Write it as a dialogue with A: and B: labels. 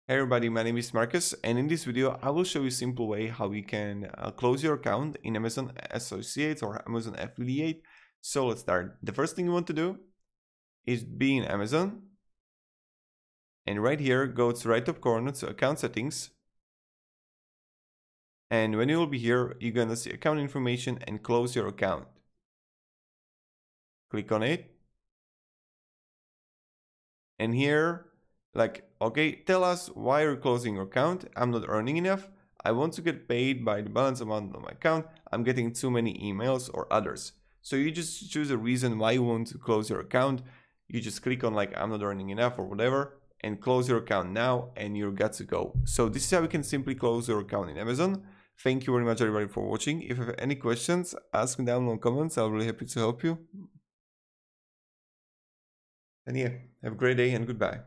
A: Hey everybody, my name is Marcus, and in this video I will show you a simple way how you can close your account in Amazon Associates or Amazon Affiliate. So let's start. The first thing you want to do is be in Amazon, and right here go to right top corner to account settings, and when you will be here you're gonna see account information and close your account. Click on it, and here okay, tell us why you're closing your account. I'm not earning enough. I want to get paid by the balance amount on my account. I'm getting too many emails or others. So you just choose a reason why you want to close your account. You just click on I'm not earning enough or whatever and close your account now and you're good to go. So this is how you can simply close your account in Amazon. Thank you very much everybody for watching. If you have any questions, ask me down in the comments. I'll be really happy to help you. And yeah, have a great day and goodbye.